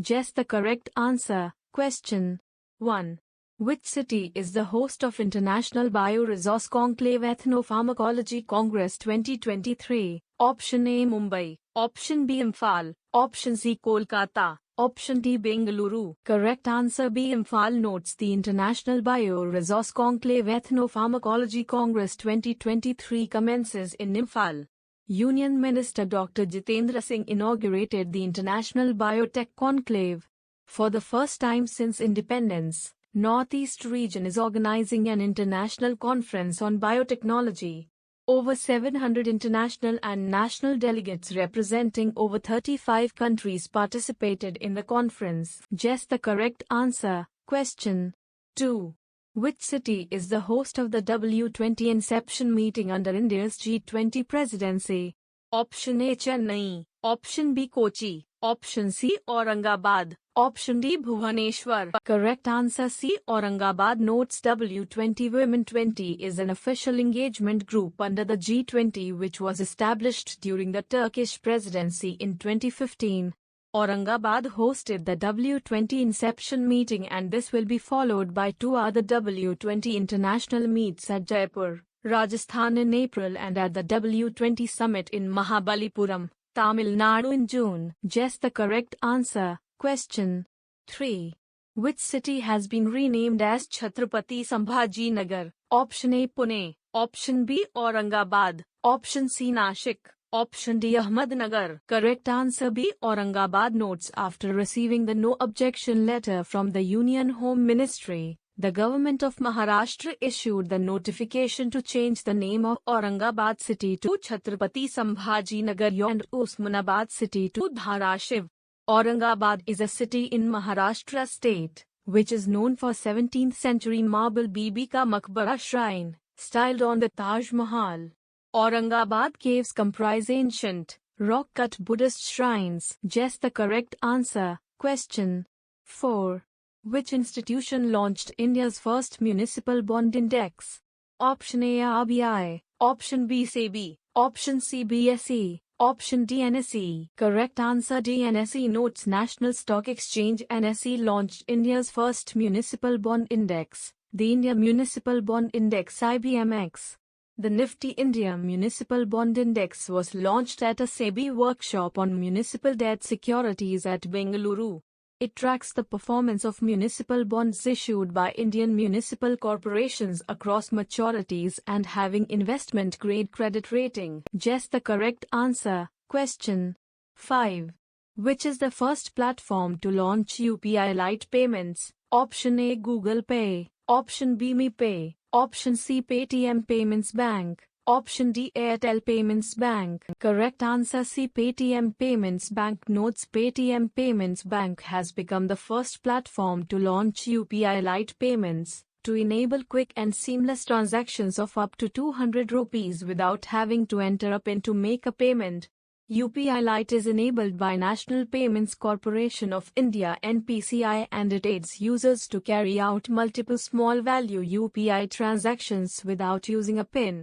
Guess the correct answer. Question 1. Which city is the host of International Bioresource Conclave Ethno-pharmacology Congress 2023? Option A Mumbai, Option B Imphal, Option C Kolkata, Option D Bengaluru. Correct answer B Imphal. Notes: the International Bioresource Conclave Ethno-pharmacology Congress 2023 commences in Imphal. Union Minister Dr Jitendra Singh inaugurated the International Biotech Conclave. For the first time since independence, Northeast region is organizing an international conference on biotechnology. Over 700 international and national delegates representing over 35 countries participated in the conference. Guess the correct answer. Question 2. Which city is the host of the W20 Inception Meeting under India's G20 Presidency? Option A Chennai, Option B Kochi, Option C Aurangabad, Option D Bhubaneswar. Correct answer C Aurangabad. Notes: W20 Women 20 is an official engagement group under the G20 which was established during the Turkish Presidency in 2015. Aurangabad hosted the W20 Inception Meeting, and this will be followed by 2 other W20 international meets at Jaipur, Rajasthan in April and at the W20 Summit in Mahabalipuram, Tamil Nadu in June. Guess the correct answer. Question 3. Which city has been renamed as Chatrapati Sambhajinagar? Option A Pune, Option B Aurangabad, Option C Nashik, Option D Ahmednagar. Correct answer B Aurangabad. Notes: after receiving the no objection letter from the Union Home Ministry, the government of Maharashtra issued the notification to change the name of Aurangabad city to Chatrapati Sambhajinagar and Osmanabad city to Dharashiv. Aurangabad is a city in Maharashtra state, which is known for 17th century marble Bibi Ka Maqbara shrine, styled on the Taj Mahal. Aurangabad caves comprise ancient, rock-cut Buddhist shrines. Guess the correct answer. Question 4. Which institution launched India's first municipal bond index? Option A RBI, Option B SEBI, Option C BSE, Option D NSE. Correct answer D NSE. Notes: National Stock Exchange NSE launched India's first municipal bond index, the India Municipal Bond Index IBMX. The Nifty India Municipal Bond Index was launched at a SEBI workshop on municipal debt securities at Bengaluru. It tracks the performance of municipal bonds issued by Indian municipal corporations across maturities and having investment-grade credit rating. Guess the correct answer. Question 5. Which is the first platform to launch UPI LITE payments? Option A Google Pay, Option B MePay, Option C Paytm Payments Bank, Option D Airtel Payments Bank. Correct answer C Paytm Payments Bank. Notes: Paytm Payments Bank has become the first platform to launch UPI LITE payments, to enable quick and seamless transactions of up to 200 rupees without having to enter a PIN to make a payment. UPI LITE is enabled by National Payments Corporation of India (NPCI) and it aids users to carry out multiple small value UPI transactions without using a PIN.